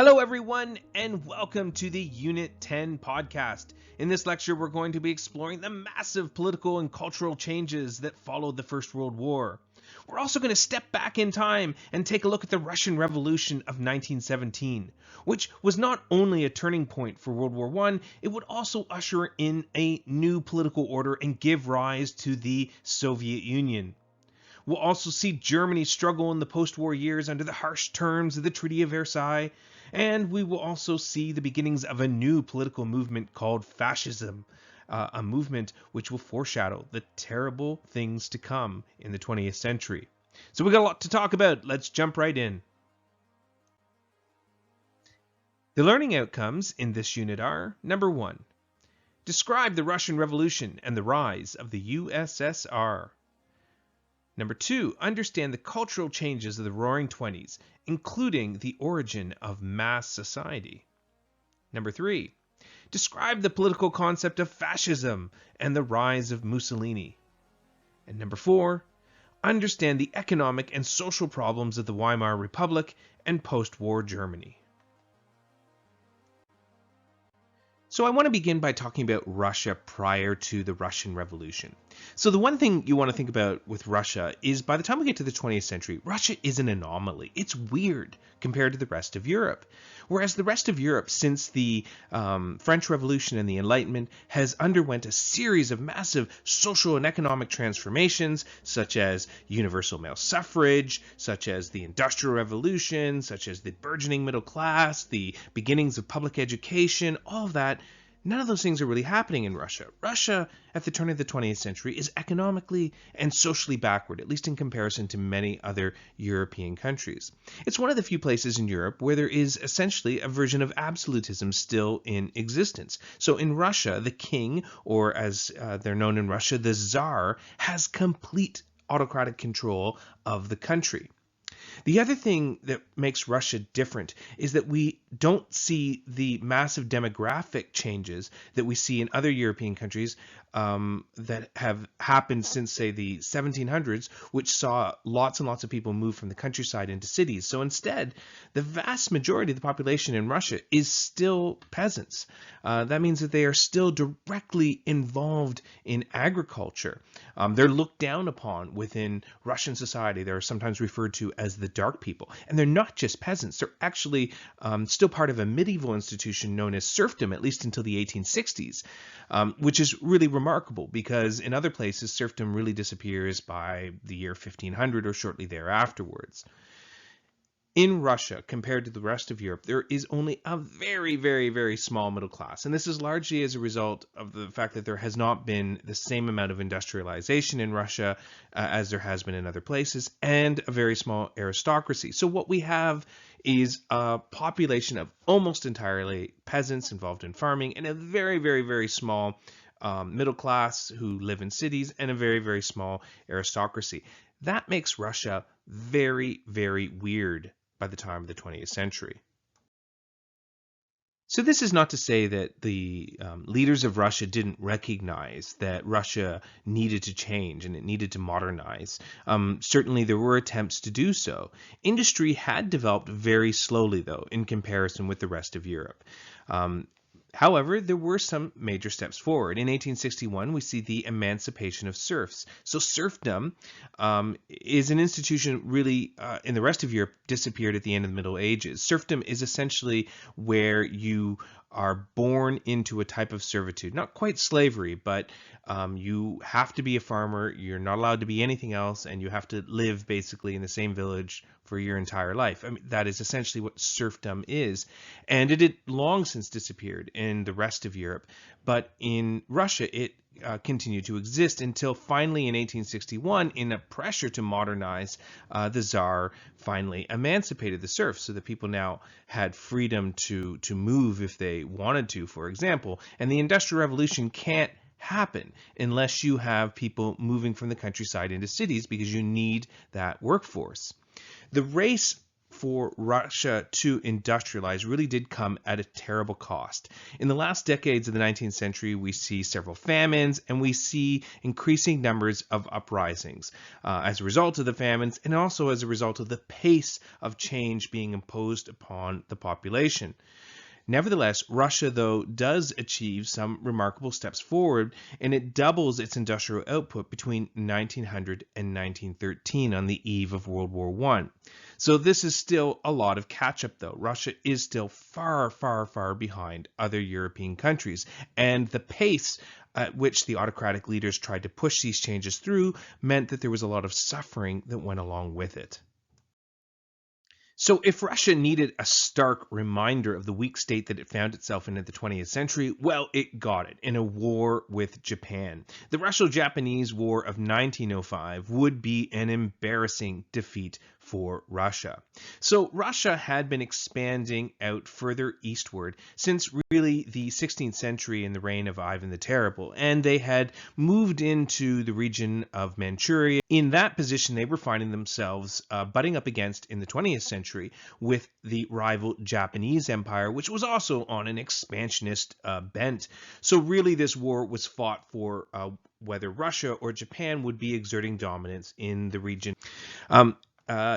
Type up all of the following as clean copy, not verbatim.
Hello everyone and welcome to the Unit 10 podcast. In this lecture we're going to be exploring the massive political and cultural changes that followed the First World War. We're also going to step back in time and take a look at the Russian Revolution of 1917, which was not only a turning point for World War I, it would also usher in a new political order and give rise to the Soviet Union. We'll also see Germany struggle in the post-war years under the harsh terms of the Treaty of Versailles, and we will also see the beginnings of a new political movement called fascism, a movement which will foreshadow the terrible things to come in the 20th century. So we got a lot to talk about. Let's jump right in. The learning outcomes in this unit are: number 1, describe the Russian Revolution and the rise of the USSR. Number 2, understand the cultural changes of the Roaring Twenties, including the origin of mass society. Number 3, describe the political concept of fascism and the rise of Mussolini. And number 4, understand the economic and social problems of the Weimar Republic and post-war Germany. So I want to begin by talking about Russia prior to the Russian Revolution. So the one thing you want to think about with Russia is by the time we get to the 20th century, Russia is an anomaly. It's weird compared to the rest of Europe. Whereas the rest of Europe, since the French Revolution and the Enlightenment, has underwent a series of massive social and economic transformations, such as universal male suffrage, such as the Industrial Revolution, such as the burgeoning middle class, the beginnings of public education, all of that. None of those things are really happening in Russia. Russia, at the turn of the 20th century, is economically and socially backward, at least in comparison to many other European countries. It's one of the few places in Europe where there is essentially a version of absolutism still in existence. So in Russia, the king, or as they're known in Russia, the Tsar, has complete autocratic control of the country. The other thing that makes Russia different is that we don't see the massive demographic changes that we see in other European countries that have happened since, say, the 1700s, which saw lots and lots of people move from the countryside into cities. So instead, the vast majority of the population in Russia is still peasants. That means that they are still directly involved in agriculture. They're looked down upon within Russian society. They're sometimes referred to as the dark people. And they're not just peasants. They're actually still part of a medieval institution known as serfdom, at least until the 1860s, which is really remarkable because in other places, serfdom really disappears by the year 1500 or shortly thereafterwards. In Russia, compared to the rest of Europe, there is only a very, very, very small middle class. And this is largely as a result of the fact that there has not been the same amount of industrialization in Russia as there has been in other places, and a very small aristocracy. So what we have is a population of almost entirely peasants involved in farming, and a very, very, very small middle class who live in cities, and a very, very small aristocracy. That makes Russia very, very weird by the time of the 20th century. So this is not to say that the leaders of Russia didn't recognize that Russia needed to change and it needed to modernize. Certainly there were attempts to do so. Industry had developed very slowly, though, in comparison with the rest of Europe. However, there were some major steps forward. In 1861, we see the emancipation of serfs. So serfdom is an institution really in the rest of Europe disappeared at the end of the Middle Ages. Serfdom is essentially where you are born into a type of servitude, not quite slavery, but you have to be a farmer, you're not allowed to be anything else, and you have to live basically in the same village for your entire life. I mean, that is essentially what serfdom is. And it had long since disappeared in the rest of Europe, but in Russia it continued to exist until finally in 1861, in a pressure to modernize, the Tsar finally emancipated the serfs so that people now had freedom to move if they wanted to, for example. And the Industrial Revolution can't happen unless you have people moving from the countryside into cities because you need that workforce. The race for Russia to industrialize really did come at a terrible cost. In the last decades of the 19th century, we see several famines and we see increasing numbers of uprisings as a result of the famines and also as a result of the pace of change being imposed upon the population. Nevertheless, Russia, though, does achieve some remarkable steps forward, and it doubles its industrial output between 1900 and 1913 on the eve of World War I. So this is still a lot of catch-up, though. Russia is still far, far, far behind other European countries, and the pace at which the autocratic leaders tried to push these changes through meant that there was a lot of suffering that went along with it. So if Russia needed a stark reminder of the weak state that it found itself in the 20th century, well, it got it in a war with Japan. The Russo-Japanese War of 1905 would be an embarrassing defeat for Russia. So Russia had been expanding out further eastward since really the 16th century in the reign of Ivan the Terrible, and they had moved into the region of Manchuria. In that position, they were finding themselves butting up against, in the 20th century, with the rival Japanese Empire, which was also on an expansionist bent. So really this war was fought for whether Russia or Japan would be exerting dominance in the region.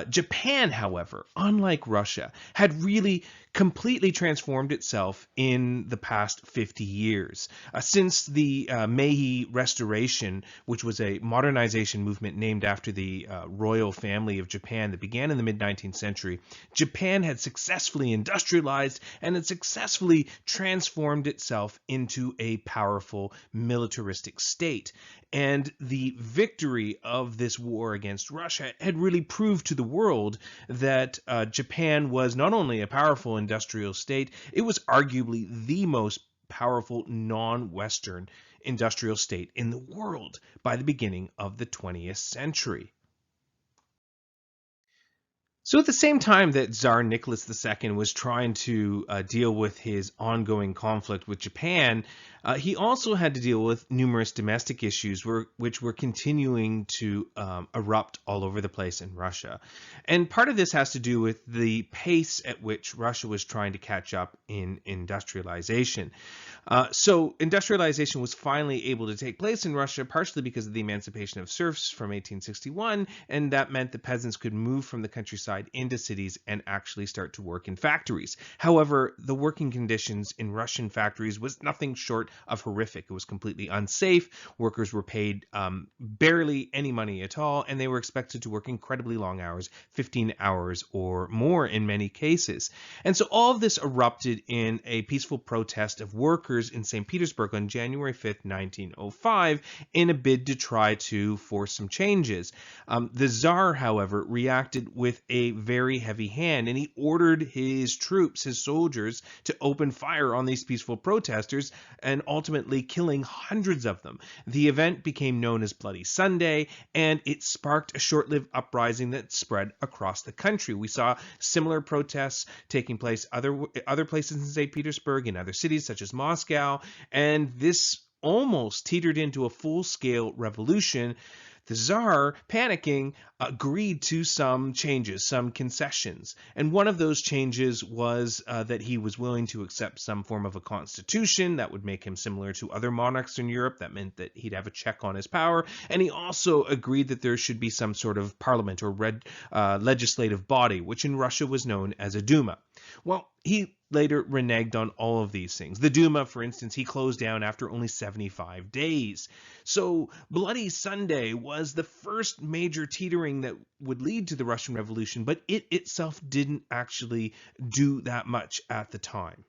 Japan, however, unlike Russia, had really completely transformed itself in the past 50 years. Since the Meiji Restoration, which was a modernization movement named after the royal family of Japan that began in the mid-19th century, Japan had successfully industrialized and had successfully transformed itself into a powerful militaristic state. And the victory of this war against Russia had really proved to the world that Japan was not only a powerful industrial state, it was arguably the most powerful non-Western industrial state in the world by the beginning of the 20th century. So at the same time that Tsar Nicholas II was trying to deal with his ongoing conflict with Japan, he also had to deal with numerous domestic issues which were continuing to erupt all over the place in Russia. And part of this has to do with the pace at which Russia was trying to catch up in industrialization. So industrialization was finally able to take place in Russia, partially because of the emancipation of serfs from 1861, and that meant that peasants could move from the countryside into cities and actually start to work in factories. However, the working conditions in Russian factories was nothing short of horrific. It was completely unsafe. Workers were paid barely any money at all, and they were expected to work incredibly long hours, 15 hours or more in many cases. And so all of this erupted in a peaceful protest of workers in St. Petersburg on January 5th, 1905, in a bid to try to force some changes. The Tsar, however, reacted with a very heavy hand, and he ordered his troops, his soldiers, to open fire on these peaceful protesters, and ultimately killing hundreds of them. The event became known as Bloody Sunday, and it sparked a short-lived uprising that spread across the country. We saw similar protests taking place other places in St. Petersburg, in other cities such as Moscow, and this almost teetered into a full-scale revolution. The Tsar, panicking, agreed to some changes, some concessions. And one of those changes was that he was willing to accept some form of a constitution that would make him similar to other monarchs in Europe. That meant that he'd have a check on his power. And he also agreed that there should be some sort of parliament or legislative body, which in Russia was known as a Duma. Well, he later reneged on all of these things. The Duma, for instance, he closed down after only 75 days. So Bloody Sunday was the first major teetering that would lead to the Russian Revolution, but it itself didn't actually do that much at the time.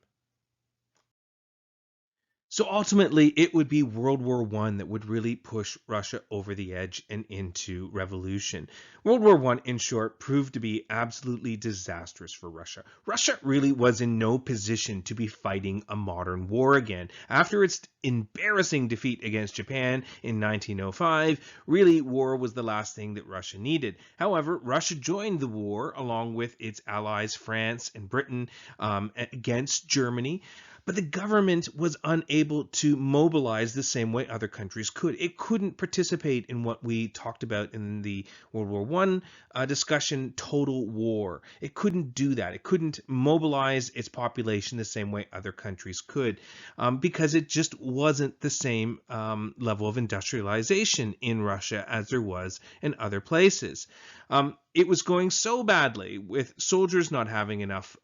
So ultimately, it would be World War I that would really push Russia over the edge and into revolution. World War I, in short, proved to be absolutely disastrous for Russia. Russia really was in no position to be fighting a modern war again. After its embarrassing defeat against Japan in 1905, really war was the last thing that Russia needed. However, Russia joined the war along with its allies France and Britain against Germany. But the government was unable to mobilize the same way other countries could. It couldn't participate in what we talked about in the World War I discussion, total war. It couldn't do that. It couldn't mobilize its population the same way other countries could, because it just wasn't the same level of industrialization in Russia as there was in other places. It was going so badly, with soldiers not having enough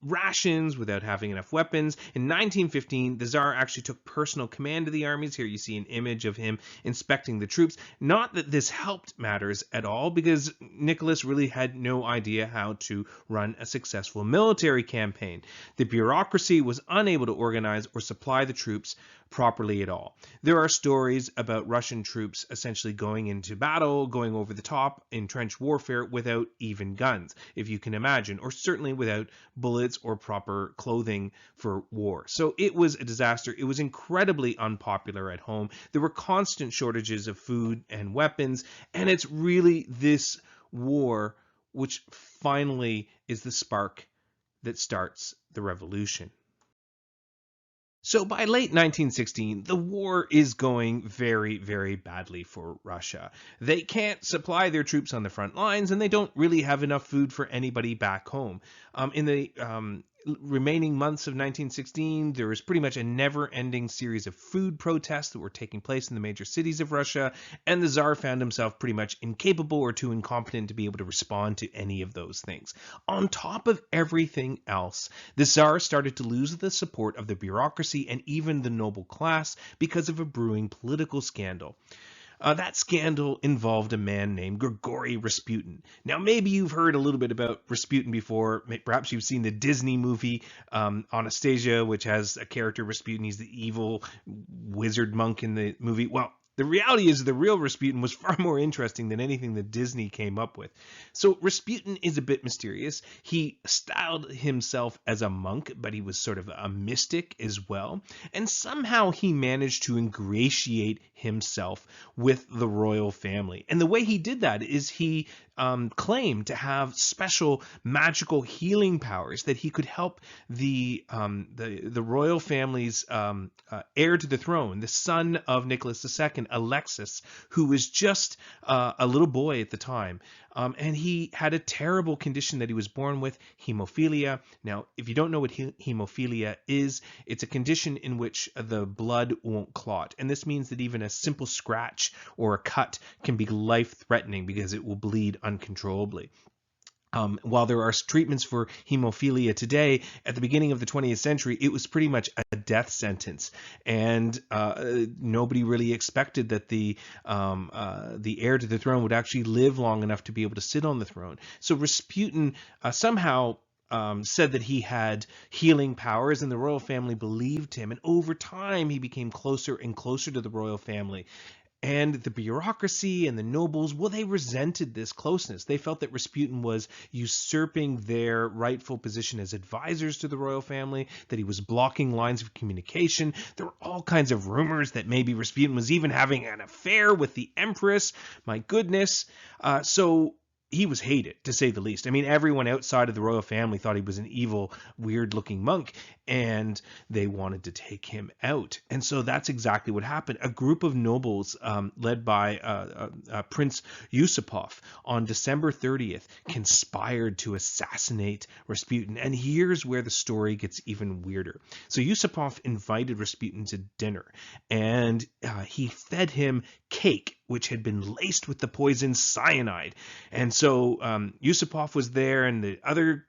rations, without having enough weapons. In 1915, the Tsar actually took personal command of the armies. Here you see an image of him inspecting the troops. Not that this helped matters at all, because Nicholas really had no idea how to run a successful military campaign. The bureaucracy was unable to organize or supply the troops properly at all. There are stories about Russian troops essentially going into battle, going over the top in trench warfare without even guns, if you can imagine, or certainly without bullets or proper clothing for war. So it was a disaster. It was incredibly unpopular at home. There were constant shortages of food and weapons, and it's really this war which finally is the spark that starts the revolution. So by late 1916, the war is going very, very badly for Russia. They can't supply their troops on the front lines, and they don't really have enough food for anybody back home. In the remaining months of 1916, there was pretty much a never-ending series of food protests that were taking place in the major cities of Russia, and the Tsar found himself pretty much incapable or too incompetent to be able to respond to any of those things. On top of everything else, the Tsar started to lose the support of the bureaucracy and even the noble class because of a brewing political scandal. That scandal involved a man named Grigory Rasputin. Now, maybe you've heard a little bit about Rasputin before. Perhaps you've seen the Disney movie Anastasia, which has a character, Rasputin. He's the evil wizard monk in the movie. Well, the reality is the real Rasputin was far more interesting than anything that Disney came up with. So Rasputin is a bit mysterious. He styled himself as a monk, but he was sort of a mystic as well. And somehow he managed to ingratiate himself with the royal family. And the way he did that is he claimed to have special magical healing powers, that he could help the royal family's heir to the throne, the son of Nicholas II, Alexis, who was just a little boy at the time. And he had a terrible condition that he was born with, hemophilia. Now, if you don't know what hemophilia is, it's a condition in which the blood won't clot. And this means that even a simple scratch or a cut can be life-threatening because it will bleed uncontrollably. While there are treatments for hemophilia today, at the beginning of the 20th century, it was pretty much a death sentence, and nobody really expected that the heir to the throne would actually live long enough to be able to sit on the throne. So Rasputin somehow said that he had healing powers, and the royal family believed him, and over time he became closer and closer to the royal family. And the bureaucracy and the nobles, well, they resented this closeness. They felt that Rasputin was usurping their rightful position as advisors to the royal family, that he was blocking lines of communication. There were all kinds of rumors that maybe Rasputin was even having an affair with the empress. My goodness. So he was hated, to say the least. I mean, everyone outside of the royal family thought he was an evil, weird-looking monk, and they wanted to take him out. And so that's exactly what happened. A group of nobles led by Prince Yusupov on December 30th conspired to assassinate Rasputin. And here's where the story gets even weirder. So Yusupov invited Rasputin to dinner, and he fed him cake, which had been laced with the poison cyanide. And so Yusupov was there, and the other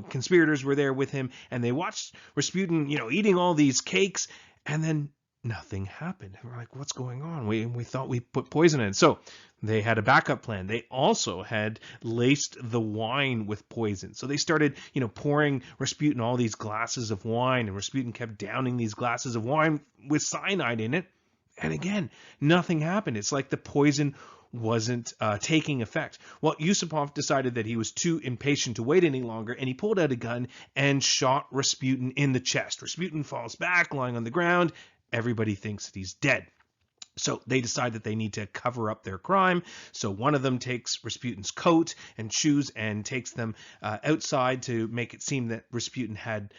conspirators were there with him, and they watched Rasputin, eating all these cakes, and then nothing happened. And we're like, what's going on? We thought we put poison in. So they had a backup plan. They also had laced the wine with poison. So they started, pouring Rasputin all these glasses of wine, and Rasputin kept downing these glasses of wine with cyanide in it. And again, nothing happened. It's like the poison wasn't taking effect. Well, Yusupov decided that he was too impatient to wait any longer, and he pulled out a gun and shot Rasputin in the chest. Rasputin falls back, lying on the ground. Everybody thinks that he's dead. So they decide that they need to cover up their crime. So one of them takes Rasputin's coat and shoes and takes them outside to make it seem that Rasputin had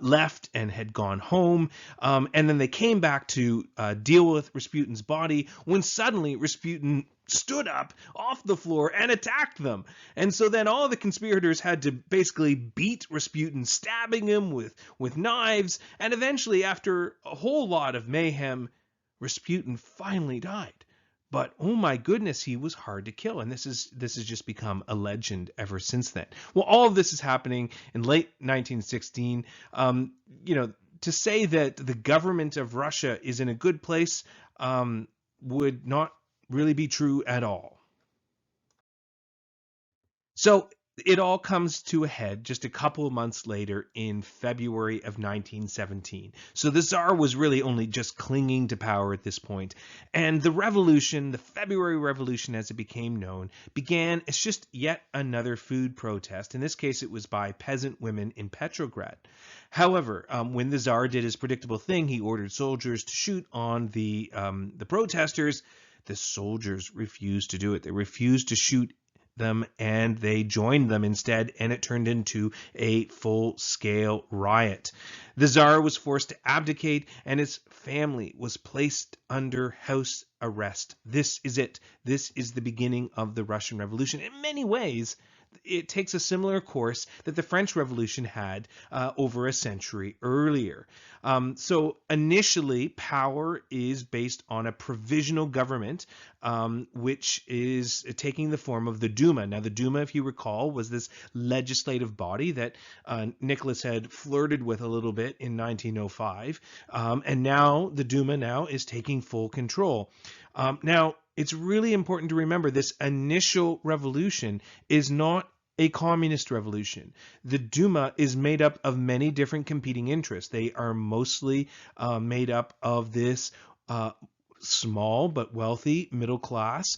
left and had gone home. And then they came back to deal with Rasputin's body when suddenly Rasputin stood up off the floor and attacked them. And so then all the conspirators had to basically beat Rasputin, stabbing him with knives. And eventually, after a whole lot of mayhem, Rasputin finally died. But oh my goodness, he was hard to kill, and this has just become a legend ever since then. Well, all of this is happening in late 1916. To say that the government of Russia is in a good place would not really be true at all. So it all comes to a head just a couple of months later in February of 1917. So the Tsar was really only just clinging to power at this point. And the revolution, the February Revolution as it became known, began as just yet another food protest. In this case, it was by peasant women in Petrograd. However, when the Tsar did his predictable thing, he ordered soldiers to shoot on the protesters. The soldiers refused to do it. They refused to shoot them, and they joined them instead, and it turned into a full-scale riot. The Tsar was forced to abdicate, and his family was placed under house arrest. This is it. This is the beginning of the Russian Revolution. In many ways, it takes a similar course that the French Revolution had over a century earlier. So initially, power is based on a provisional government, which is taking the form of the Duma. Now, the Duma, if you recall, was this legislative body that Nicholas had flirted with a little bit in 1905. And now the Duma now is taking full control. Now, it's really important to remember this initial revolution is not a communist revolution. The Duma is made up of many different competing interests. They are mostly made up of this small but wealthy middle class,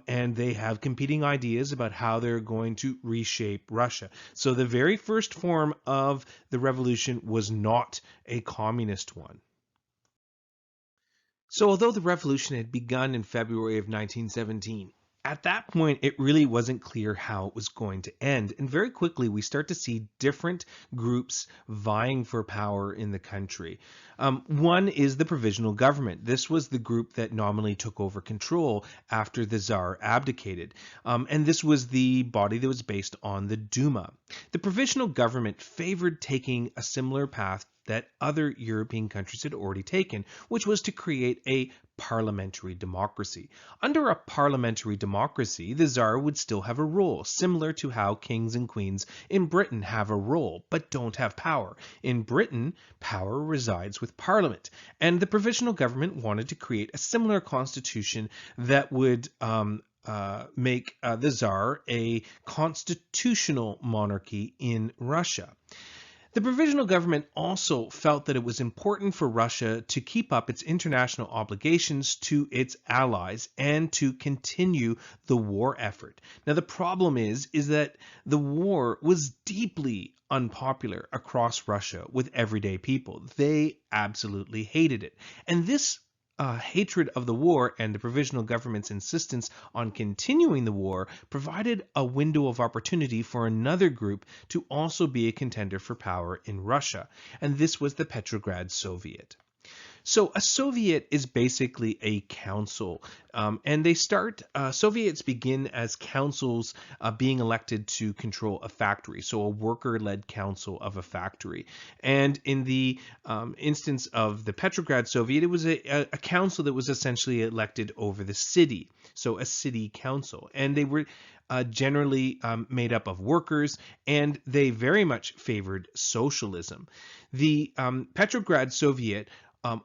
and they have competing ideas about how they're going to reshape Russia. So the very first form of the revolution was not a communist one. So although the revolution had begun in February of 1917, at that point it really wasn't clear how it was going to end. And very quickly we start to see different groups vying for power in the country. One is the provisional government. This was the group that nominally took over control after the Tsar abdicated. And this was the body that was based on the Duma. The provisional government favored taking a similar path that other European countries had already taken, which was to create a parliamentary democracy. Under a parliamentary democracy, the Tsar would still have a role, similar to how kings and queens in Britain have a role, but don't have power. In Britain, power resides with Parliament, and the provisional government wanted to create a similar constitution that would make the Tsar a constitutional monarchy in Russia. The provisional government also felt that it was important for Russia to keep up its international obligations to its allies and to continue the war effort. Now, the problem is that the war was deeply unpopular across Russia with everyday people. They absolutely hated it. And this hatred of the war and the provisional government's insistence on continuing the war provided a window of opportunity for another group to also be a contender for power in Russia, and this was the Petrograd Soviet. So a Soviet is basically a council, and Soviets begin as councils being elected to control a factory, so a worker-led council of a factory. And in the instance of the Petrograd Soviet, it was a council that was essentially elected over the city, so a city council. And they were generally made up of workers, and they very much favored socialism. The Petrograd Soviet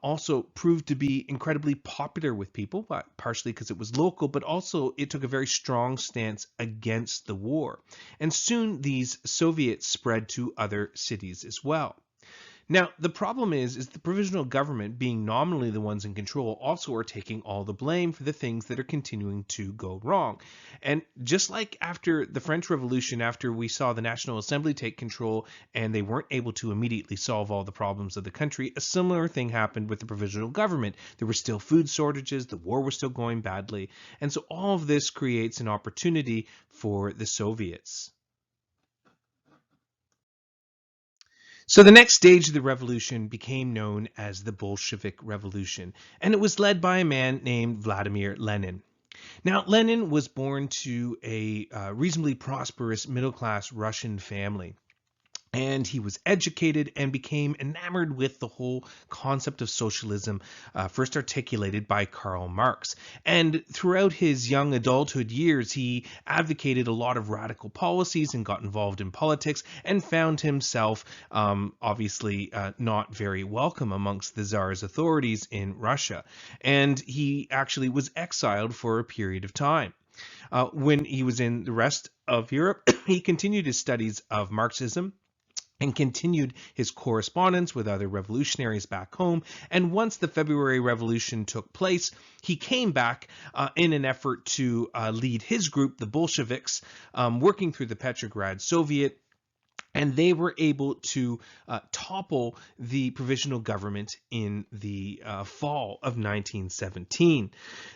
also proved to be incredibly popular with people, partially because it was local, but also it took a very strong stance against the war. And soon these Soviets spread to other cities as well. Now, the problem is the provisional government, being nominally the ones in control, also are taking all the blame for the things that are continuing to go wrong. And just like after the French Revolution, after we saw the National Assembly take control and they weren't able to immediately solve all the problems of the country, a similar thing happened with the provisional government. There were still food shortages, the war was still going badly, and so all of this creates an opportunity for the Soviets. So the next stage of the revolution became known as the Bolshevik Revolution, and it was led by a man named Vladimir Lenin. Now, Lenin was born to a reasonably prosperous middle-class Russian family. And he was educated and became enamored with the whole concept of socialism, first articulated by Karl Marx. And throughout his young adulthood years, he advocated a lot of radical policies and got involved in politics and found himself obviously not very welcome amongst the Tsar's authorities in Russia. And he actually was exiled for a period of time. When he was in the rest of Europe, he continued his studies of Marxism and continued his correspondence with other revolutionaries back home. And once the February Revolution took place, he came back in an effort to lead his group, the Bolsheviks, working through the Petrograd Soviet. And they were able to topple the provisional government in the fall of 1917.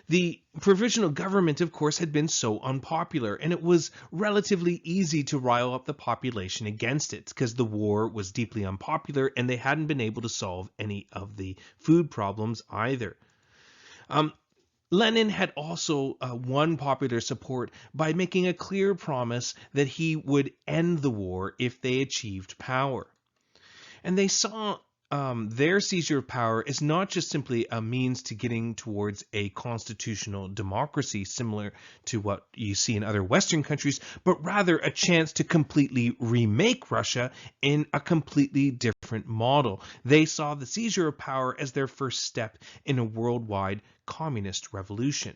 The provisional government, of course, had been so unpopular, and it was relatively easy to rile up the population against it because the war was deeply unpopular and they hadn't been able to solve any of the food problems either. Lenin had also won popular support by making a clear promise that he would end the war if they achieved power. And they saw their seizure of power as not just simply a means to getting towards a constitutional democracy similar to what you see in other Western countries, but rather a chance to completely remake Russia in a completely different model. They saw the seizure of power as their first step in a worldwide communist revolution.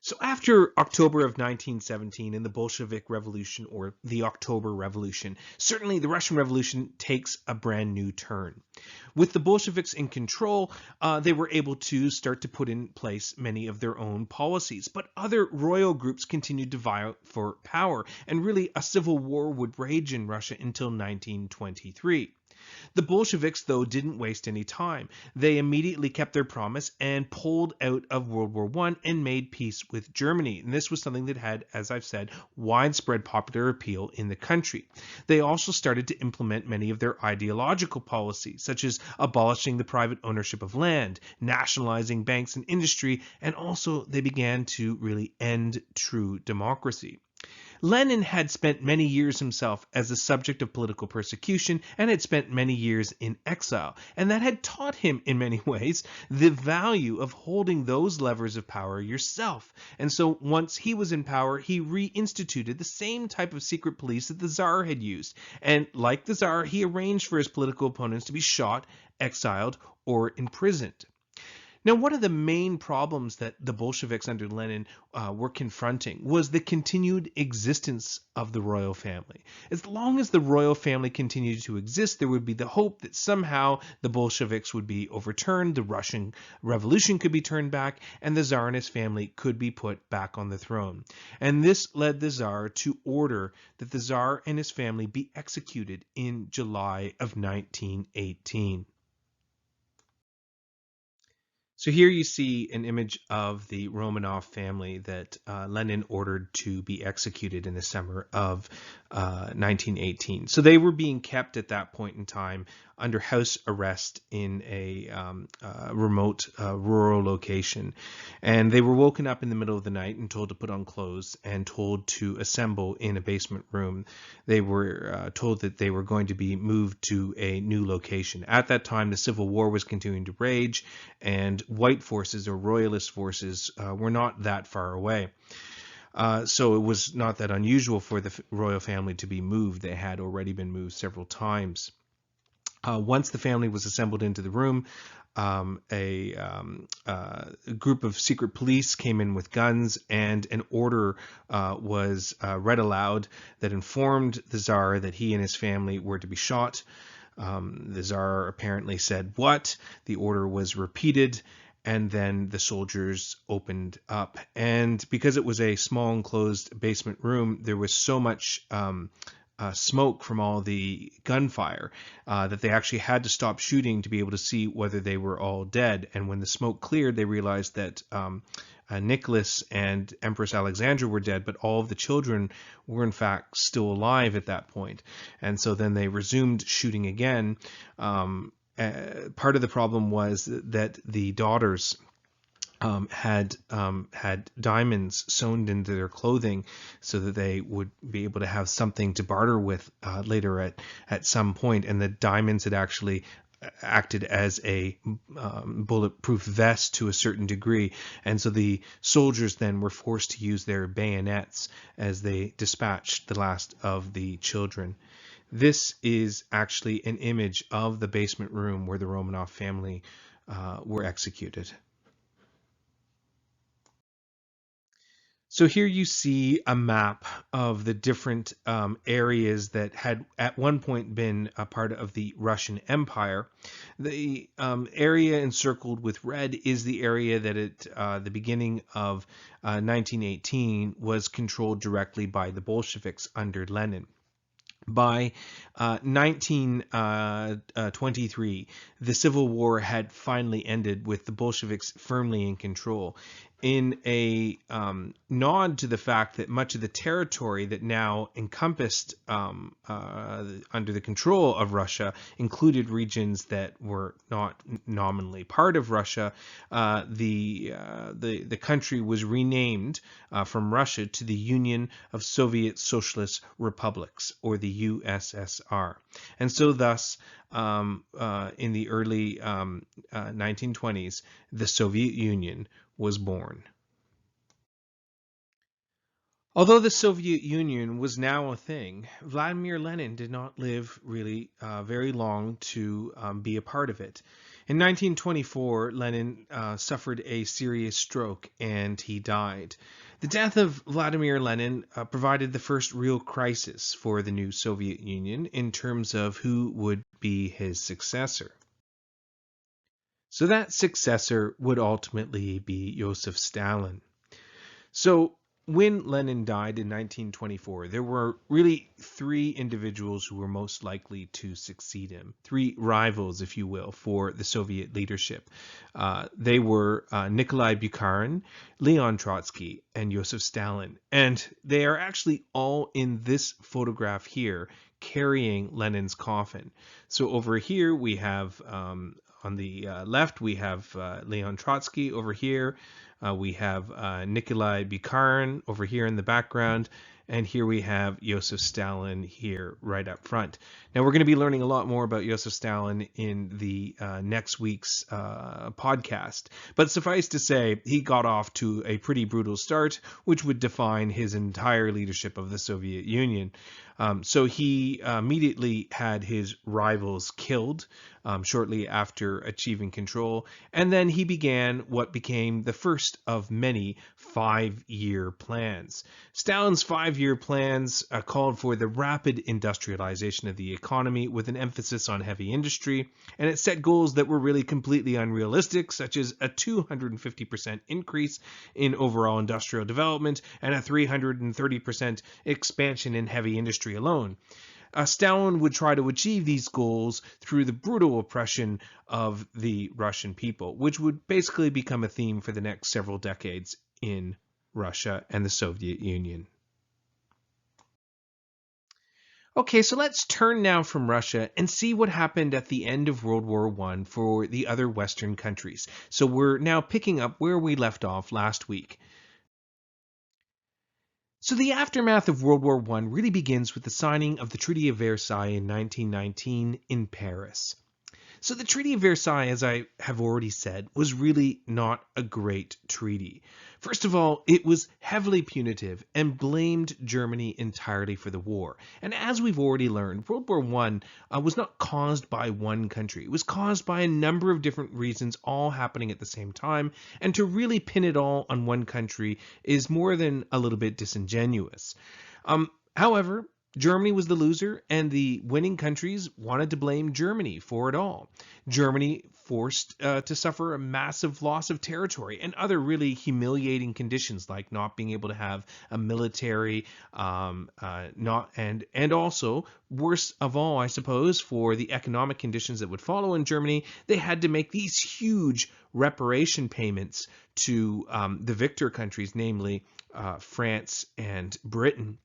So after October of 1917 and the Bolshevik Revolution, or the October Revolution, certainly the Russian Revolution takes a brand new turn. With the Bolsheviks in control, they were able to start to put in place many of their own policies, but other royal groups continued to vie for power, and really a civil war would rage in Russia until 1923. The Bolsheviks, though, didn't waste any time. They immediately kept their promise and pulled out of World War I and made peace with Germany. And this was something that had, as I've said, widespread popular appeal in the country. They also started to implement many of their ideological policies, such as abolishing the private ownership of land, nationalizing banks and industry, and also they began to really end true democracy. Lenin had spent many years himself as a subject of political persecution and had spent many years in exile, and that had taught him in many ways the value of holding those levers of power yourself. And so once he was in power, he reinstituted the same type of secret police that the Tsar had used. And like the Tsar, he arranged for his political opponents to be shot, exiled, or imprisoned. Now, one of the main problems that the Bolsheviks under Lenin were confronting was the continued existence of the royal family. As long as the royal family continued to exist, there would be the hope that somehow the Bolsheviks would be overturned, the Russian Revolution could be turned back, and the Tsar and his family could be put back on the throne. And this led the Tsar to order that the Tsar and his family be executed in July of 1918. So here you see an image of the Romanov family that Lenin ordered to be executed in the summer of 1918. So they were being kept at that point in time under house arrest in a remote rural location. And they were woken up in the middle of the night and told to put on clothes and told to assemble in a basement room. They were told that they were going to be moved to a new location. At that time, the Civil War was continuing to rage, and white forces or royalist forces were not that far away. So it was not that unusual for the royal family to be moved. They had already been moved several times. Once the family was assembled into the room, a group of secret police came in with guns, and an order was read aloud that informed the Tsar that he and his family were to be shot. The Tsar apparently said, "What?" The order was repeated, and then the soldiers opened up. And because it was a small enclosed basement room, there was so much smoke from all the gunfire that they actually had to stop shooting to be able to see whether they were all dead. And when the smoke cleared, they realized that Nicholas and Empress Alexandra were dead, but all of the children were in fact still alive at that point. And so then they resumed shooting again. Part of the problem was that the daughters had diamonds sewn into their clothing so that they would be able to have something to barter with later at some point. And the diamonds had actually acted as a bulletproof vest to a certain degree. And so the soldiers then were forced to use their bayonets as they dispatched the last of the children. This is actually an image of the basement room where the Romanov family were executed. So here you see a map of the different areas that had at one point been a part of the Russian Empire. The area encircled with red is the area that at the beginning of 1918 was controlled directly by the Bolsheviks under Lenin. By 1923, the Civil War had finally ended with the Bolsheviks firmly in control. In a nod to the fact that much of the territory that now encompassed under the control of Russia included regions that were not nominally part of Russia, the country was renamed from Russia to the Union of Soviet Socialist Republics, or the USSR. And so thus, in the early 1920s, the Soviet Union was born. Although the Soviet Union was now a thing, Vladimir Lenin did not live really very long to be a part of it. In 1924, Lenin suffered a serious stroke and he died. The death of Vladimir Lenin provided the first real crisis for the new Soviet Union in terms of who would be his successor. So that successor would ultimately be Joseph Stalin. So when Lenin died in 1924, there were really three individuals who were most likely to succeed him, three rivals, if you will, for the Soviet leadership. They were Nikolai Bukharin, Leon Trotsky, and Joseph Stalin. And they are actually all in this photograph here, carrying Lenin's coffin. So over here we have on the left, we have Leon Trotsky. Over here, we have Nikolai Bukharin over here in the background. And here we have Joseph Stalin here right up front. Now, we're going to be learning a lot more about Joseph Stalin in the next week's podcast. But suffice to say, he got off to a pretty brutal start, which would define his entire leadership of the Soviet Union. So he immediately had his rivals killed shortly after achieving control. And then he began what became the first of many 5-year plans. Stalin's 5-year plans called for the rapid industrialization of the economy with an emphasis on heavy industry, and it set goals that were really completely unrealistic, such as a 250% increase in overall industrial development and a 330% expansion in heavy industry alone. Stalin would try to achieve these goals through the brutal oppression of the Russian people, which would basically become a theme for the next several decades in Russia and the Soviet Union. Okay, so let's turn now from Russia and see what happened at the end of World War I for the other Western countries. So we're now picking up where we left off last week. So the aftermath of World War I really begins with the signing of the Treaty of Versailles in 1919 in Paris. So the Treaty of Versailles, as I have already said, was really not a great treaty. First of all, it was heavily punitive and blamed Germany entirely for the war. And as we've already learned, World War I was not caused by one country. It was caused by a number of different reasons all happening at the same time. And to really pin it all on one country is more than a little bit disingenuous. However, Germany was the loser, and the winning countries wanted to blame Germany for it all. Germany forced to suffer a massive loss of territory and other really humiliating conditions, like not being able to have a military, and also worse of all, I suppose, for the economic conditions that would follow in Germany, they had to make these huge reparation payments to the victor countries, namely France and Britain.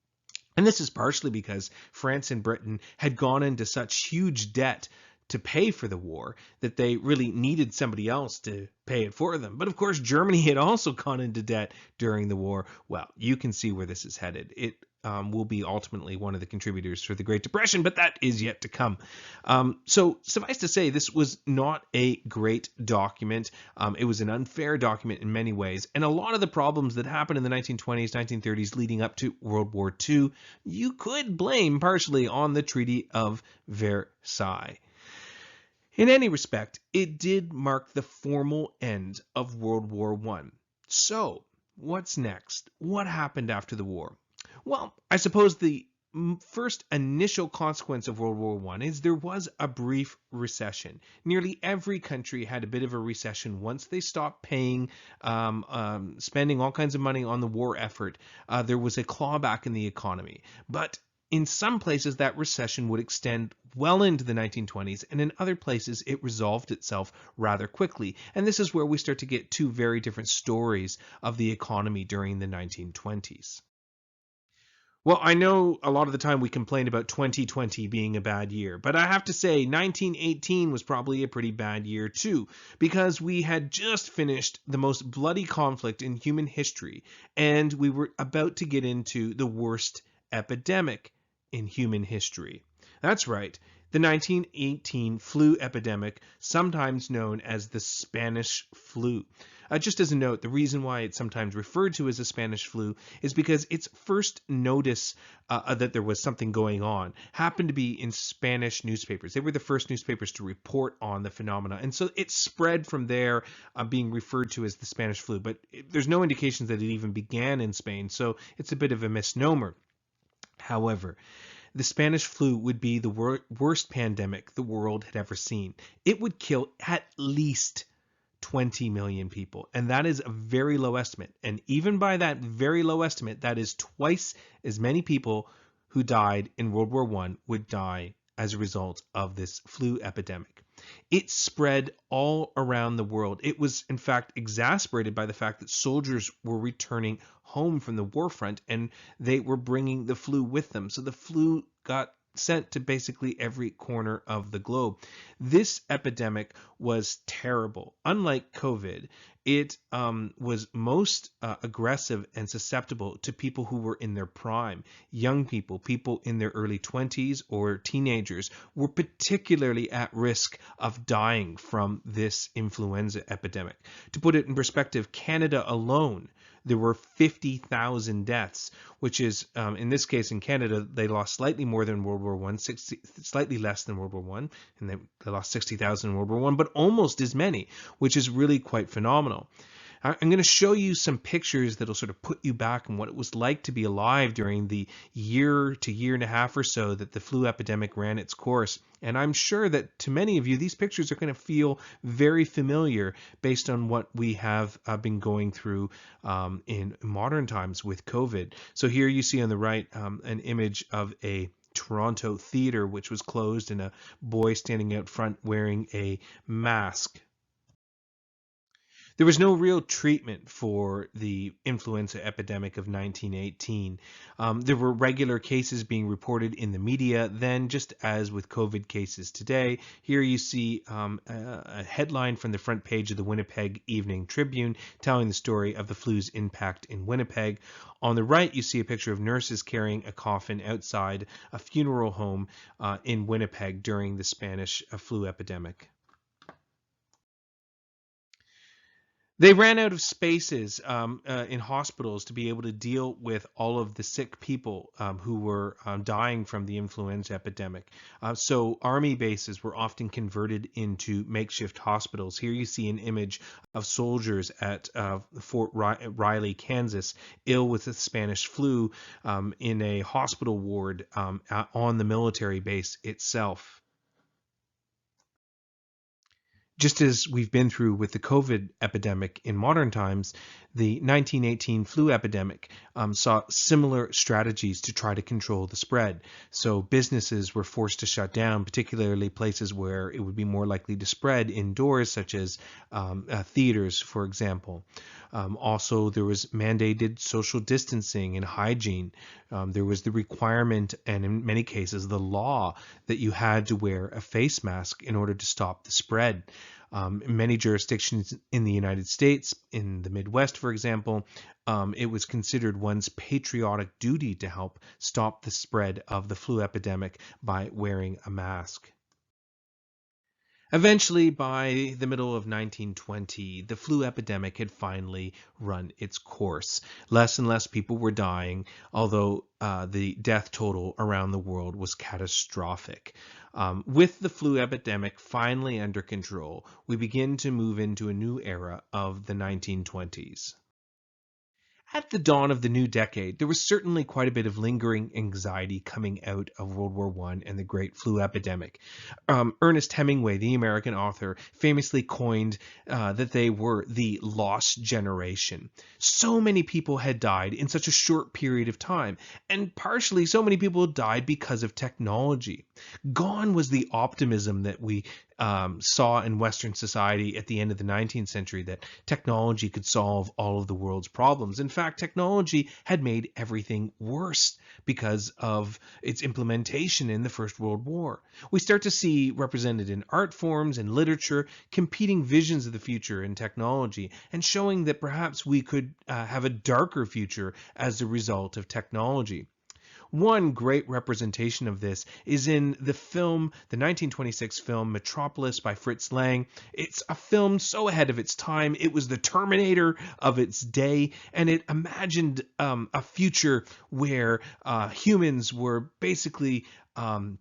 And this is partially because France and Britain had gone into such huge debt to pay for the war that they really needed somebody else to pay it for them. But of course, Germany had also gone into debt during the war. Well, you can see where this is headed. It will be ultimately one of the contributors for the Great Depression, but that is yet to come. So suffice to say, this was not a great document. It was an unfair document in many ways, and a lot of the problems that happened in the 1920s, 1930s leading up to World War II, you could blame partially on the Treaty of Versailles. In any respect, it did mark the formal end of World War I. So, what's next? What happened after the war? Well, I suppose the first initial consequence of World War I is there was a brief recession. Nearly every country had a bit of a recession once they stopped paying, spending all kinds of money on the war effort. There was a clawback in the economy. But in some places, that recession would extend well into the 1920s, and in other places, it resolved itself rather quickly. And this is where we start to get two very different stories of the economy during the 1920s. Well, I know a lot of the time we complain about 2020 being a bad year, but I have to say 1918 was probably a pretty bad year too, because we had just finished the most bloody conflict in human history, and we were about to get into the worst epidemic in human history. That's right, the 1918 flu epidemic, sometimes known as the Spanish flu. Just as a note, the reason why it's sometimes referred to as a Spanish flu is because its first notice that there was something going on happened to be in Spanish newspapers. They were the first newspapers to report on the phenomena, and so it spread from there, being referred to as the Spanish flu. But there's no indications that it even began in Spain, so it's a bit of a misnomer. However, the Spanish flu would be the worst pandemic the world had ever seen. It would kill at least 20 million people, and that is a very low estimate. And even by that very low estimate, that is twice as many people who died in World War I would die as a result of this flu epidemic. It spread all around the world. It was, in fact, exacerbated by the fact that soldiers were returning home from the war front and they were bringing the flu with them. So the flu got sent to basically every corner of the globe. This epidemic was terrible. Unlike COVID, it was most aggressive and susceptible to people who were in their prime. Young people, people in their early 20s or teenagers were particularly at risk of dying from this influenza epidemic. To put it in perspective, Canada alone, there were 50,000 deaths, which is, in this case in Canada, they lost slightly more than World War I, slightly less than World War I, and they lost 60,000 in World War I, but almost as many, which is really quite phenomenal. I'm going to show you some pictures that'll sort of put you back on what it was like to be alive during the year to year and a half or so that the flu epidemic ran its course. And I'm sure that to many of you, these pictures are going to feel very familiar based on what we have been going through in modern times with COVID. So here you see on the right an image of a Toronto theater which was closed and a boy standing out front wearing a mask. There was no real treatment for the influenza epidemic of 1918. There were regular cases being reported in the media then, just as with COVID cases today. Here you see a headline from the front page of the Winnipeg Evening Tribune telling the story of the flu's impact in Winnipeg. On the right, you see a picture of nurses carrying a coffin outside a funeral home in Winnipeg during the Spanish flu epidemic. They ran out of spaces in hospitals to be able to deal with all of the sick people who were dying from the influenza epidemic. So army bases were often converted into makeshift hospitals. Here you see an image of soldiers at Fort Riley, Kansas, ill with the Spanish flu in a hospital ward on the military base itself. Just as we've been through with the COVID epidemic in modern times, the 1918 flu epidemic saw similar strategies to try to control the spread. So businesses were forced to shut down, particularly places where it would be more likely to spread indoors, such as theaters, for example. Also, there was mandated social distancing and hygiene. There was the requirement, and in many cases, the law, that you had to wear a face mask in order to stop the spread. In many jurisdictions in the United States, in the Midwest, for example, it was considered one's patriotic duty to help stop the spread of the flu epidemic by wearing a mask. Eventually, by the middle of 1920, the flu epidemic had finally run its course. Less and less people were dying, although the death total around the world was catastrophic. With the flu epidemic finally under control, we begin to move into a new era of the 1920s. At the dawn of the new decade, there was certainly quite a bit of lingering anxiety coming out of World War I and the Great Flu Epidemic. Ernest Hemingway, the American author, famously coined that they were the lost generation. So many people had died in such a short period of time, and partially so many people died because of technology. Gone was the optimism that we saw in Western society at the end of the 19th century, that technology could solve all of the world's problems. In fact, technology had made everything worse because of its implementation in the First World War. We start to see represented in art forms and literature competing visions of the future in technology, and showing that perhaps we could have a darker future as a result of technology. One great representation of this is in the film, the 1926 film Metropolis by Fritz Lang. It's a film so ahead of its time. It was the Terminator of its day, and it imagined a future where humans were basically under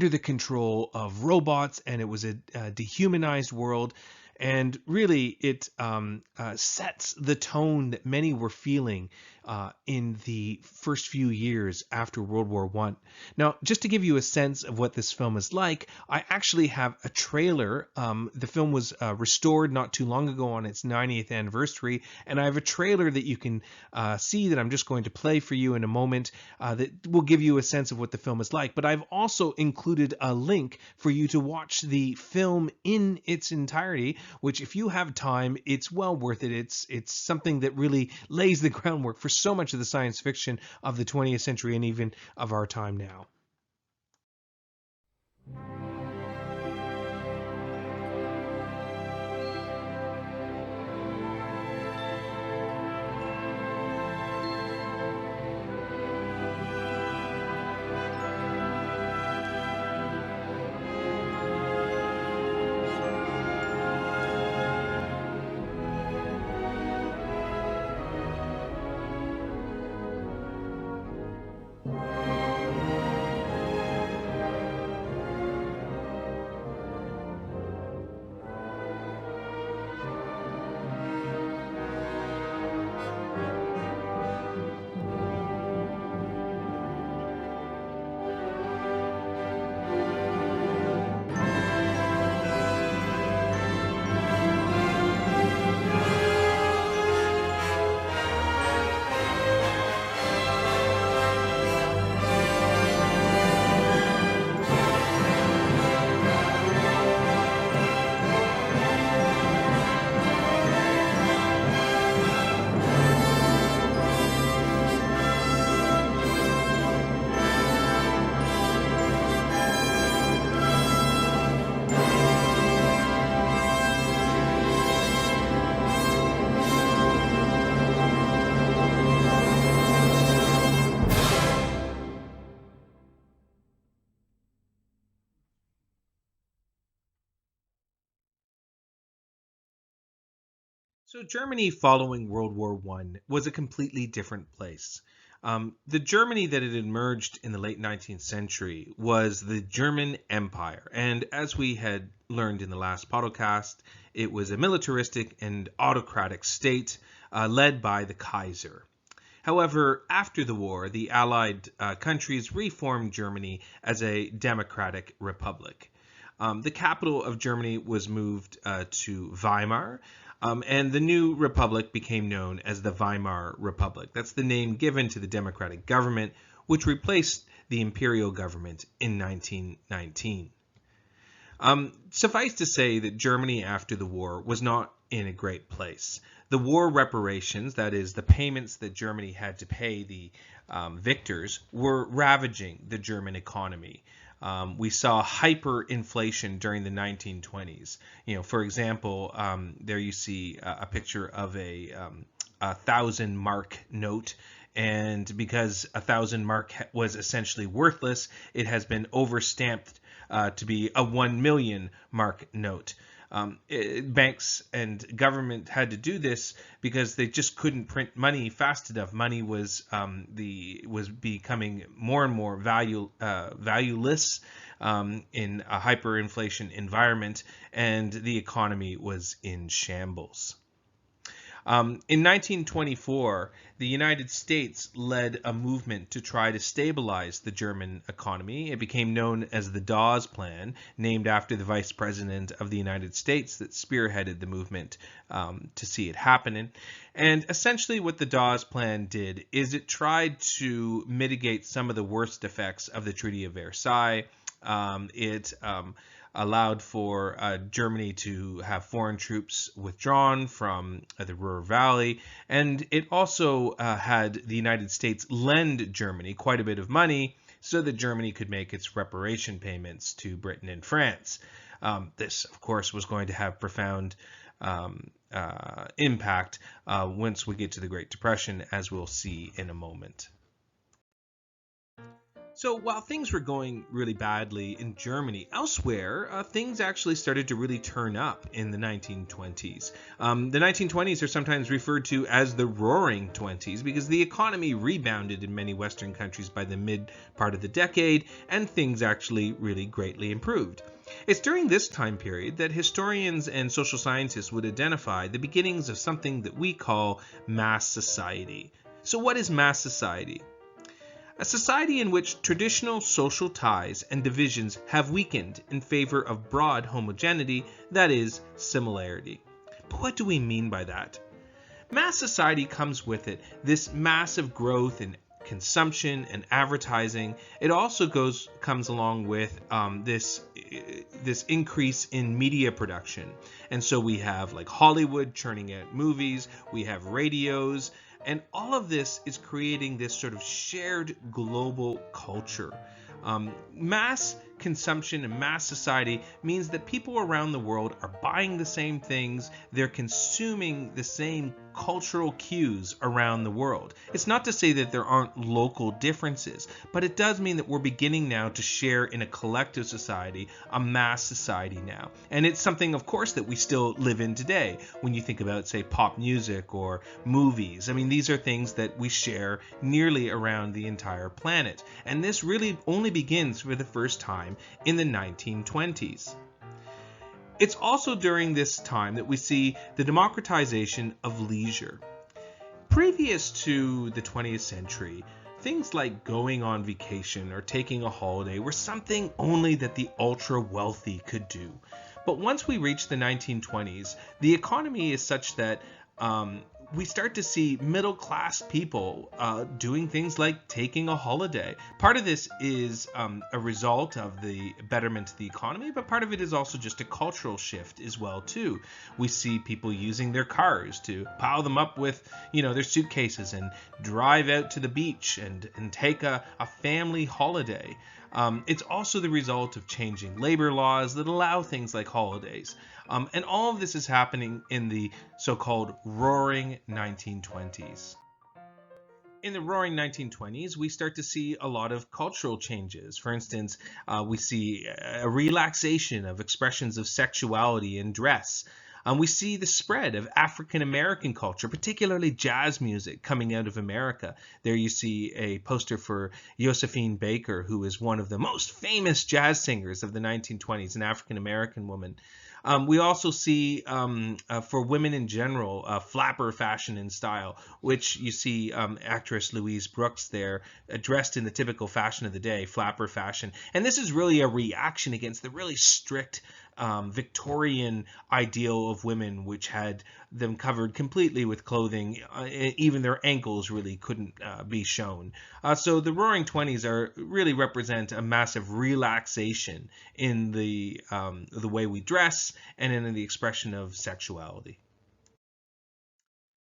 the control of robots, and it was a dehumanized world. And really, it sets the tone that many were feeling in the first few years after World War I. Now, just to give you a sense of what this film is like, I actually have a trailer. The film was restored not too long ago on its 90th anniversary, and I have a trailer that you can see that I'm just going to play for you in a moment that will give you a sense of what the film is like. But I've also included a link for you to watch the film in its entirety, which, if you have time, it's well worth it. It's something that really lays the groundwork for so much of the science fiction of the 20th century and even of our time now. So Germany following World War I was a completely different place. The Germany that had emerged in the late 19th century was the German Empire. And as we had learned in the last podcast, it was a militaristic and autocratic state led by the Kaiser. However, after the war, the Allied countries reformed Germany as a democratic republic. The capital of Germany was moved to Weimar, and the new republic became known as the Weimar Republic. That's the name given to the democratic government, which replaced the imperial government in 1919. Suffice to say that Germany after the war was not in a great place. The war reparations, that is, the payments that Germany had to pay the victors, were ravaging the German economy. We saw hyperinflation during the 1920s. For example, there you see a picture of a 1,000 mark note, and because 1,000 mark was essentially worthless, it has been overstamped to be a 1,000,000 mark note. Banks and government had to do this because they just couldn't print money fast enough. Money was becoming more and more valueless in a hyperinflation environment, and the economy was in shambles. In 1924, the United States led a movement to try to stabilize the German economy. It became known as the Dawes Plan, named after the Vice President of the United States that spearheaded the movement to see it happening. And essentially what the Dawes Plan did is it tried to mitigate some of the worst effects of the Treaty of Versailles. It allowed for Germany to have foreign troops withdrawn from the Ruhr Valley, and it also had the United States lend Germany quite a bit of money so that Germany could make its reparation payments to Britain and France. This, of course, was going to have profound impact once we get to the Great Depression, as we'll see in a moment. So while things were going really badly in Germany, elsewhere, things actually started to really turn up in the 1920s. The 1920s are sometimes referred to as the Roaring Twenties because the economy rebounded in many Western countries by the mid part of the decade, and things actually really greatly improved. It's during this time period that historians and social scientists would identify the beginnings of something that we call mass society. So what is mass society? A society in which traditional social ties and divisions have weakened in favor of broad homogeneity, that is, similarity. But what do we mean by that? Mass society comes with it this massive growth in consumption and advertising. It also comes along with this increase in media production. And so we have like Hollywood churning out movies, we have radios, and all of this is creating this sort of shared global culture. Mass consumption and mass society means that people around the world are buying the same things, they're consuming the same cultural cues around the world. It's not to say that there aren't local differences, but it does mean that we're beginning now to share in a collective society, a mass society now. And it's something, of course, that we still live in today. When you think about, say, pop music or movies, I mean, these are things that we share nearly around the entire planet. And this really only begins for the first time in the 1920s. It's also during this time that we see the democratization of leisure. Previous to the 20th century, things like going on vacation or taking a holiday were something only that the ultra-wealthy could do. But once we reach the 1920s, the economy is such that we start to see middle-class people doing things like taking a holiday. Part of this is a result of the betterment of the economy, but part of it is also just a cultural shift as well too. We see people using their cars to pile them up with, their suitcases and drive out to the beach and take a family holiday. It's also the result of changing labor laws that allow things like holidays. And all of this is happening in the so-called Roaring 1920s. In the Roaring 1920s, we start to see a lot of cultural changes. For instance, we see a relaxation of expressions of sexuality and dress. We see the spread of African American culture, particularly jazz music, coming out of America. There you see a poster for Josephine Baker, who is one of the most famous jazz singers of the 1920s, an African American woman. We also see, for women in general, flapper fashion and style, which you see actress Louise Brooks there, dressed in the typical fashion of the day, flapper fashion. And this is really a reaction against the really strict Victorian ideal of women, which had them covered completely with clothing. Even their ankles really couldn't be shown. So the Roaring Twenties really represent a massive relaxation in the way we dress and in the expression of sexuality.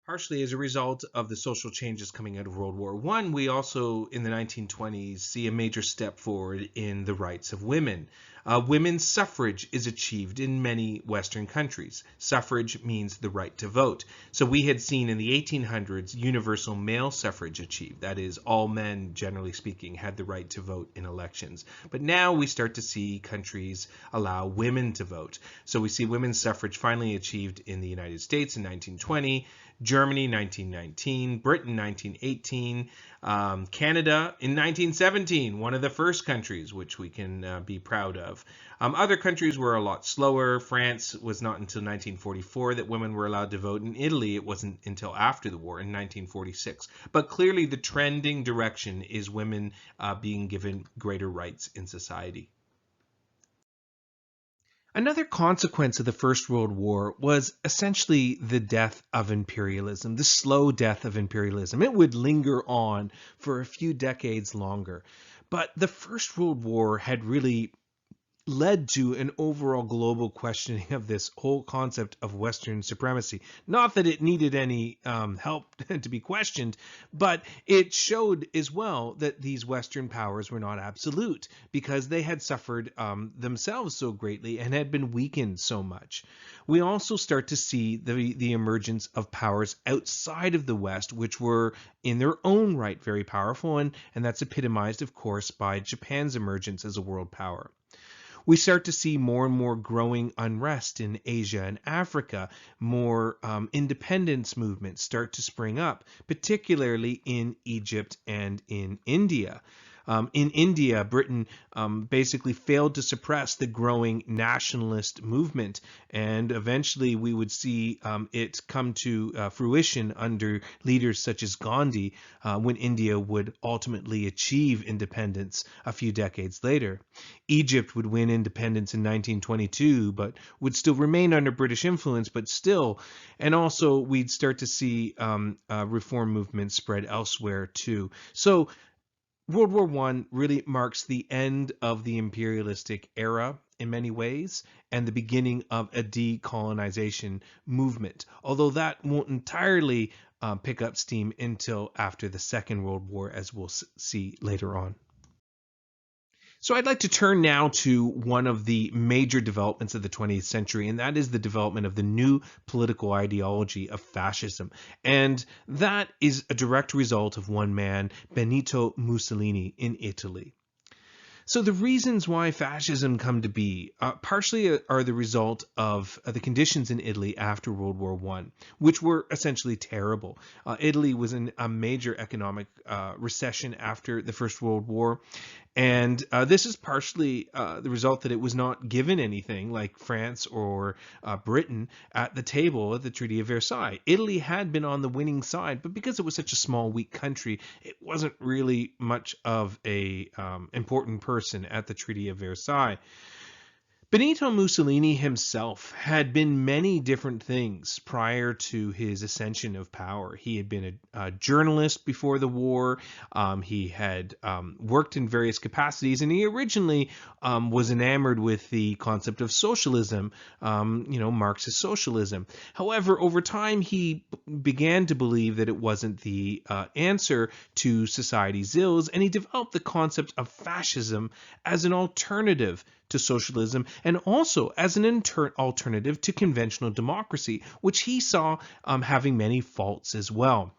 Partially as a result of the social changes coming out of World War I, we also, in the 1920s, see a major step forward in the rights of women. Women's suffrage is achieved in many Western countries. Suffrage means the right to vote. So we had seen in the 1800s universal male suffrage achieved. That is, all men, generally speaking, had the right to vote in elections. But now we start to see countries allow women to vote. So we see women's suffrage finally achieved in the United States in 1920, Germany 1919, Britain 1918, Canada in 1917, one of the first countries which we can be proud of. Other countries were a lot slower. France was not until 1944 that women were allowed to vote. In Italy, it wasn't until after the war in 1946. But clearly the trending direction is women being given greater rights in society. Another consequence of the First World War was essentially the death of imperialism, the slow death of imperialism. It would linger on for a few decades longer. But the First World War had really led to an overall global questioning of this whole concept of Western supremacy. Not that it needed any help to be questioned, but it showed as well that these Western powers were not absolute because they had suffered themselves so greatly and had been weakened so much. We also start to see the emergence of powers outside of the West, which were in their own right very powerful, and that's epitomized, of course, by Japan's emergence as a world power. We start to see more and more growing unrest in Asia and Africa. More independence movements start to spring up, particularly in Egypt and in India. In India, Britain basically failed to suppress the growing nationalist movement, and eventually we would see it come to fruition under leaders such as Gandhi when India would ultimately achieve independence a few decades later. Egypt would win independence in 1922, but would still remain under British influence, but still. And also we'd start to see reform movements spread elsewhere too. So World War I really marks the end of the imperialistic era in many ways and the beginning of a decolonization movement, although that won't entirely pick up steam until after the Second World War, as we'll see later on. So I'd like to turn now to one of the major developments of the 20th century, and that is the development of the new political ideology of fascism. And that is a direct result of one man, Benito Mussolini, in Italy. So the reasons why fascism come to be partially are the result of the conditions in Italy after World War I, which were essentially terrible. Italy was in a major economic recession after the First World War, and this is partially the result that it was not given anything like France or Britain at the table at the Treaty of Versailles. Italy had been on the winning side, but because it was such a small, weak country, it wasn't really much of a important person at the Treaty of Versailles. Benito Mussolini himself had been many different things prior to his ascension of power. He had been a journalist before the war. He had worked in various capacities, and he originally was enamored with the concept of socialism, Marxist socialism. However, over time, he began to believe that it wasn't the answer to society's ills, and he developed the concept of fascism as an alternative to socialism and also as an alternative to conventional democracy, which he saw having many faults as well.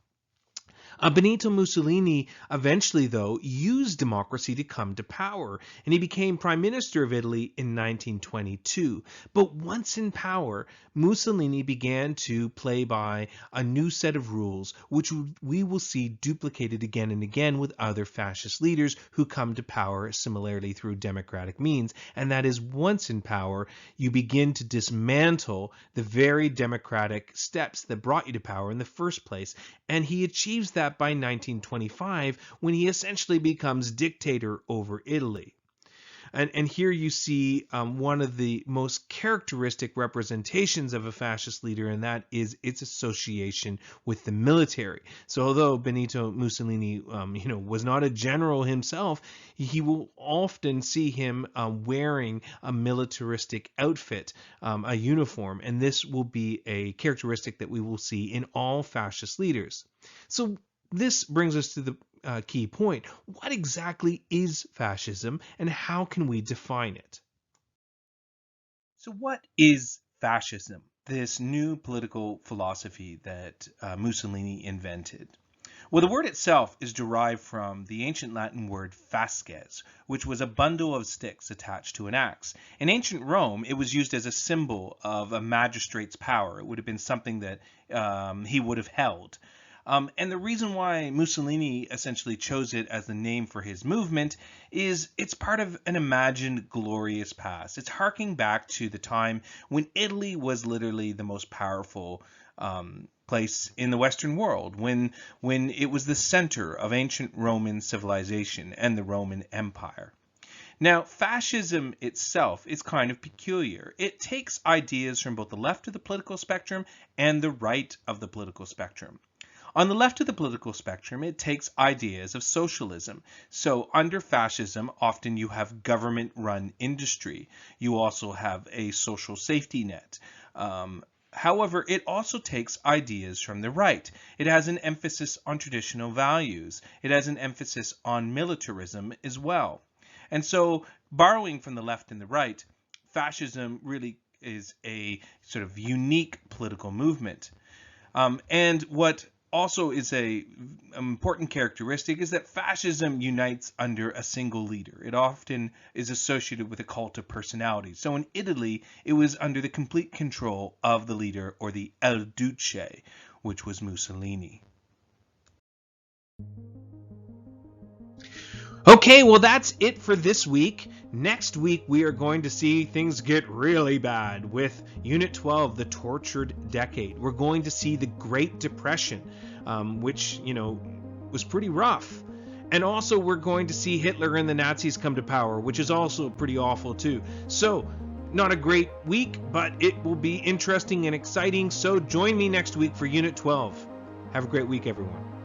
Benito Mussolini eventually, though, used democracy to come to power, and he became Prime Minister of Italy in 1922. But once in power, Mussolini began to play by a new set of rules, which we will see duplicated again and again with other fascist leaders who come to power similarly through democratic means, and that is once in power, you begin to dismantle the very democratic steps that brought you to power in the first place, and he achieves that by 1925 when he essentially becomes dictator over Italy. And here you see one of the most characteristic representations of a fascist leader, and that is its association with the military. So although Benito Mussolini, was not a general himself, he will often see him wearing a militaristic outfit, a uniform, and this will be a characteristic that we will see in all fascist leaders. So this brings us to the key point. What exactly is fascism and how can we define it? So what is fascism, this new political philosophy that Mussolini invented? Well, the word itself is derived from the ancient Latin word fasces, which was a bundle of sticks attached to an axe. In ancient Rome, it was used as a symbol of a magistrate's power. It would have been something that he would have held. And the reason why Mussolini essentially chose it as the name for his movement is it's part of an imagined glorious past. It's harking back to the time when Italy was literally the most powerful place in the Western world, when it was the center of ancient Roman civilization and the Roman Empire. Now, fascism itself is kind of peculiar. It takes ideas from both the left of the political spectrum and the right of the political spectrum. On the left of the political spectrum, it takes ideas of socialism. So under fascism, often you have government-run industry. You also have a social safety net. However, it also takes ideas from the right. It has an emphasis on traditional values. It has an emphasis on militarism as well. And so, borrowing from the left and the right, fascism really is a sort of unique political movement. And what also is an important characteristic is that fascism unites under a single leader. It often is associated with a cult of personality. So in Italy, it was under the complete control of the leader, or the El Duce, which was Mussolini. Okay, well that's it for this week. Next week we are going to see things get really bad with Unit 12, the Tortured Decade. We're going to see the Great Depression, which, was pretty rough. And also we're going to see Hitler and the Nazis come to power, which is also pretty awful too. So, not a great week, but it will be interesting and exciting. So join me next week for Unit 12. Have a great week, everyone.